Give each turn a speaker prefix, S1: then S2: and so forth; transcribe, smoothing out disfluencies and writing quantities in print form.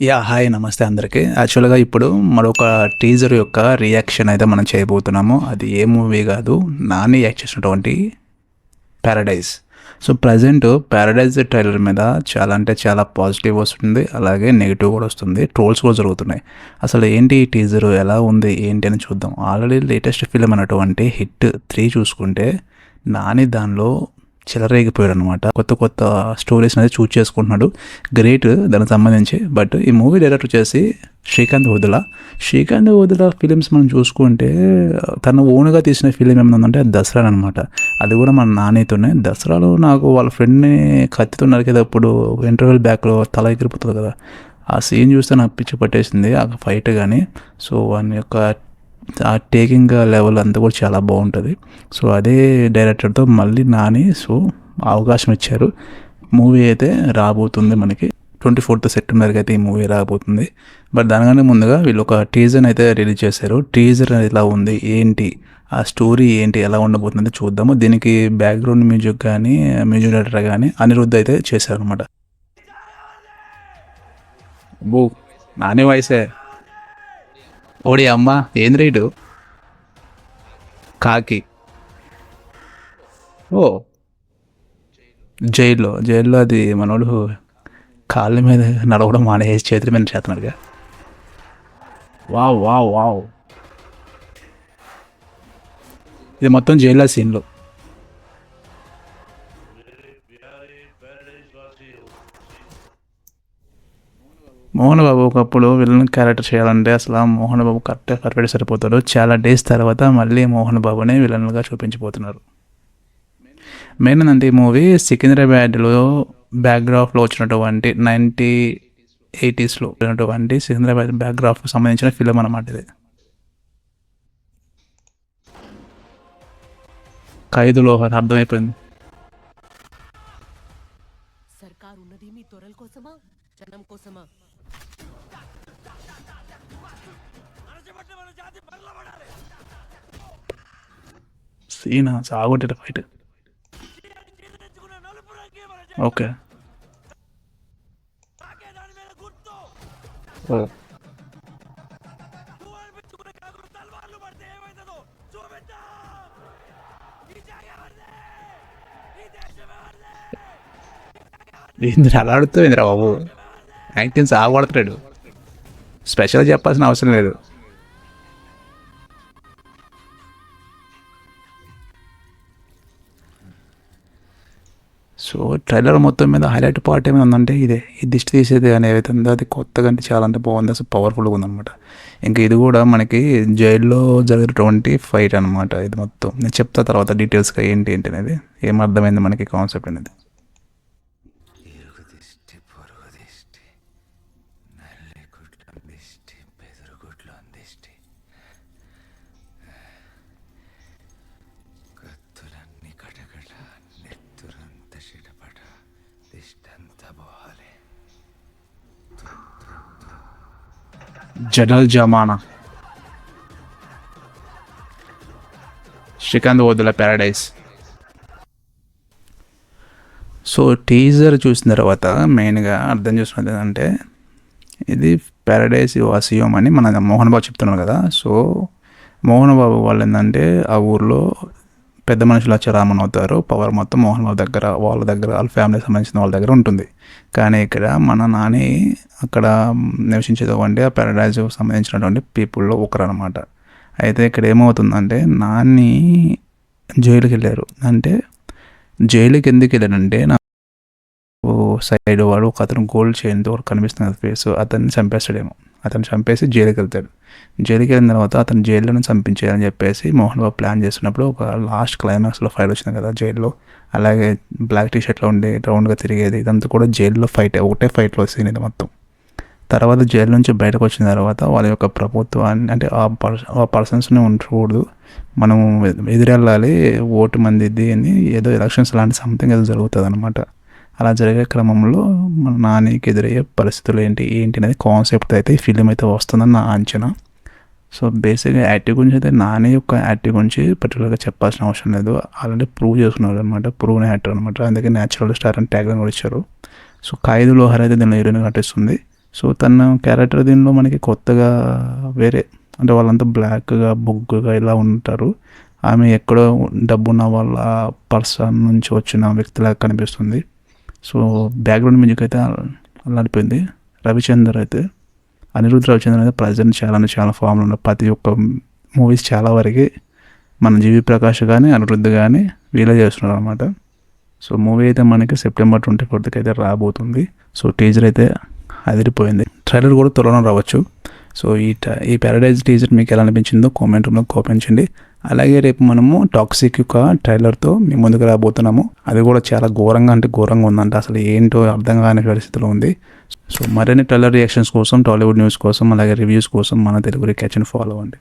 S1: Hi నమస్తే అందరికీ. యాక్చువల్‌గా ఇప్పుడు మరొక టీజర్ యొక్క రియాక్షన్ అయితే మనం చేయబోతున్నాము. అది ఏ మూవీ కాదు, నాని యాక్ట్ చేసినటువంటి 'paradise'. So, present 'paradise' trailer మీద చాలా అంటే చాలా పాజిటివ్ వస్తుంది. అలాగే నెగెటివ్ కూడా వస్తుంది. ట్రోల్స్ కూడా జరుగుతున్నాయి. అసలు ఏంటి ఈ టీజర్, ఎలా ఉంది, ఏంటి అని చూద్దాం. ఆల్రెడీ లేటెస్ట్ ఫిల్మ్ అయినటువంటి 'హిట్ 3' చూసుకుంటే నాని దానిలో చెలరేగిపోయాడు అనమాట. కొత్త కొత్త స్టోరీస్ అనేది చూజ్ చేసుకుంటున్నాడు. గ్రేట్ దానికి సంబంధించి. బట్ ఈ మూవీ డైరెక్టర్ వచ్చేసి శ్రీకాంత్ వదుల. శ్రీకాంత్ వదుల ఫిలిమ్స్ మనం చూసుకుంటే తను ఓన్గా తీసిన ఫిలిం ఏమైందంటే అది దసరా అనమాట. అది కూడా మన నానితోనే. దసరాలో నాకు వాళ్ళ ఫ్రెండ్ని కత్తితో నరికేటప్పుడు ఇంటర్వెల్ బ్యాక్లో తల ఎగిరిపోతుంది కదా, ఆ సీన్ చూస్తే నాకు పిచ్చి పట్టేసింది ఆ ఫైట్. కానీ సో వాని యొక్క ఆ టేకింగ్ లెవెల్ అంతా కూడా చాలా బాగుంటుంది. సో అదే డైరెక్టర్తో మళ్ళీ నాని అవకాశం ఇచ్చారు. మూవీ అయితే రాబోతుంది మనకి 24th సెప్టెంబర్కి అయితే ఈ మూవీ రాబోతుంది. బట్ దానికన్నా ముందుగా వీళ్ళు ఒక టీజర్ అయితే రిలీజ్ చేశారు. టీజర్ ఎలా ఉంది, ఏంటి, ఆ స్టోరీ ఏంటి, ఎలా ఉండబోతుంది చూద్దాము. దీనికి బ్యాక్గ్రౌండ్ మ్యూజిక్ కానీ మ్యూజిక్ డైరెక్టర్ కానీ అనిరుద్ధ్ అయితే చేశారు అనమాట. బో, నాని వాయిసే. ఓడి అమ్మ, ఏంది రేటు కాకి. ఓ, జైల్లో అది మనోడు కాళ్ళ మీద నడవడం మానేసి చేతుల మీద చేస్తున్నాడుగా. వావ్ వావ్ వావ్, ఇది మొత్తం జైల్లో సీన్లు. మోహన్ బాబు ఒకప్పుడు విలన్ క్యారెక్టర్ చేయాలంటే అసలు ఆ మోహన్ బాబు కరెక్ట్గా పర్ఫెక్ట్ సరిపోతాడు. చాలా డేస్ తర్వాత మళ్ళీ మోహన్ బాబుని విలన్గా చూపించబోతున్నారు. మెయిన్ ఏంటంటే ఈ మూవీ సికింద్రాబాద్లో బ్యాక్గ్రాఫ్లో వచ్చినటువంటి 1980sలో వచ్చినటువంటి సికింద్రాబాద్ బ్యాక్గ్రాఫ్కి సంబంధించిన ఫిలిం అన్నమాట ఇది. ఖైదులో అర్థమైపోయింది.
S2: సర్కార్ ఉన్నది మీ తొరల కోసమా, జనం కోసమా?
S1: సీనా సాగొట్టే ఫైట్. ఓకే. ఏంది అలా అడుగుతావు బాబు, యాక్టింగ్ సాగొడతాడు. స్పెషల్గా చెప్పాల్సిన అవసరం లేదు. సో ట్రైలర్ మొత్తం మీద హైలైట్ పార్ట్ ఏమైనా ఉందంటే ఇదే, ఈ దిష్టి తీసేది అని ఏదైతే ఉందో అది కొత్తగా అంటే చాలా అంటే బాగుంది. అసలు పవర్ఫుల్గా ఉందన్నమాట. ఇంకా ఇది కూడా మనకి జైల్లో జరిగినటువంటి ఫైట్ అనమాట. ఇది మొత్తం నేను చెప్తా తర్వాత డీటెయిల్స్గా ఏంటి ఏంటి అనేది, ఏమర్థమైంది మనకి కాన్సెప్ట్ అనేది. జనరల్ జమానా, Srikanth Odela 'Paradise'. So teaser చూసిన తర్వాత మెయిన్గా అర్థం చేసుకున్నది ఏంటంటే ఇది 'పారడైజ్ వాసియోమ్' అని మన మోహన్ బాబు చెప్తున్నారు కదా. సో మోహన్ బాబు వాళ్ళు ఏంటంటే ఆ ఊర్లో పెద్ద మనుషులు వచ్చి రామన్ అవుతారు. పవర్ మొత్తం మోహన్ బాబు దగ్గర, వాళ్ళ ఫ్యామిలీకి సంబంధించిన వాళ్ళ దగ్గర ఉంటుంది. కానీ ఇక్కడ మన నాని అక్కడ నివసించేటువంటి ఆ పారడైజ్ సంబంధించినటువంటి పీపుల్లో ఒకరు అనమాట. అయితే ఇక్కడ ఏమవుతుందంటే నాని జైలుకి వెళ్ళారు. అంటే జైలుకి ఎందుకు వెళ్ళారంటే సైడ్ వాడు ఒక అతను గోల్డ్ చైన్తో కనిపిస్తుంది ఫేస్, అతన్ని చంపేస్తాడేమో. అతను చంపేసి జైలుకి వెళ్తాడు. జైలుకి వెళ్ళిన తర్వాత అతను జైల్లోనే చంపించేయాలని చెప్పేసి మోహన్ బాబు ప్లాన్ చేస్తున్నప్పుడు ఒక లాస్ట్ క్లైమాక్స్లో ఫైట్ వచ్చింది కదా జైల్లో. అలాగే బ్లాక్ టీషర్ట్లో ఉండి రౌండ్గా తిరిగేది, ఇదంతా కూడా జైల్లో ఫైట్, ఒకటే ఫైట్లో సీన్ ఇది మొత్తం. తర్వాత జైలు నుంచి బయటకు వచ్చిన తర్వాత వాళ్ళ యొక్క ప్రభుత్వాన్ని అంటే ఆ పర్సన్స్ని ఉండకూడదు, మనం ఎదురెళ్ళాలి, ఓటు మందిది అని ఏదో ఎలక్షన్స్ లాంటి సంథింగ్ ఏదో జరుగుతుంది అనమాట. అలా జరిగే క్రమంలో మన నానికి ఎదురయ్యే పరిస్థితులు ఏంటి అనేది కాన్సెప్ట్ అయితే ఈ ఫిలిం అయితే వస్తుందని నా అంచనా. సో బేసిక్గా యాక్టివ్ గురించి అయితే నాని యొక్క యాక్టివ్ గురించి పర్టికులర్గా చెప్పాల్సిన అవసరం లేదు. ఆల్రెడీ ప్రూవ్ చేసుకున్నారు అనమాట, ప్రూవ్ యాక్టర్ అనమాట. అందుకే న్యాచురల్ స్టార్ అని ట్యాగ్ కూడా ఇచ్చారు. సో ఖైదు లోహర్ అయితే దీనిలో హీరోయిన్ నటిస్తుంది. సో తన క్యారెక్టర్ దీనిలో మనకి కొత్తగా వేరే, అంటే వాళ్ళంతా బ్లాక్గా బొగ్గుగా ఇలా ఉంటారు. ఆమె ఎక్కడో డబ్బున్న వాళ్ళ పర్సన్ నుంచి వచ్చిన వ్యక్తిలాగా కనిపిస్తుంది. సో బ్యాక్గ్రౌండ్ మ్యూజిక్ అయితే అల్లాడిపోయింది. రవిచందర్ అయితే, అనిరుద్ధ్ రవిచంద్రన్ అయితే ప్రజెంట్ చాలా ఫామ్లో ఉన్నారు. ప్రతి ఒక్క మూవీస్ చాలా వరకు మన జీవి ప్రకాష్ కానీ అనిరుద్ధ్ కానీ వీళ్ళే చేస్తున్నారు అనమాట. సో మూవీ అయితే మనకి సెప్టెంబర్ 24th అయితే రాబోతుంది. సో టీజర్ అయితే అదిరిపోయింది. ట్రైలర్ కూడా త్వరలో రావచ్చు. సో ఈ ప్యారడైజ్ టీజర్ మీకు ఎలా అనిపించిందో కామెంట్ రూమ్లో కామెంట్. అలాగే రేపు మనము టాక్సిక్ యొక్క ట్రైలర్తో మీ ముందుకు రాబోతున్నాము. అది కూడా చాలా ఘోరంగా ఉందంట. అసలు ఏంటో అర్థం కాని పరిస్థితిలో ఉంది. సో మరిన్ని ట్రైలర్ రియాక్షన్స్ కోసం, టాలీవుడ్ న్యూస్ కోసం, అలాగే రివ్యూస్ కోసం మన తెలుగు రికాచ్ని ఫాలో అవ్వండి.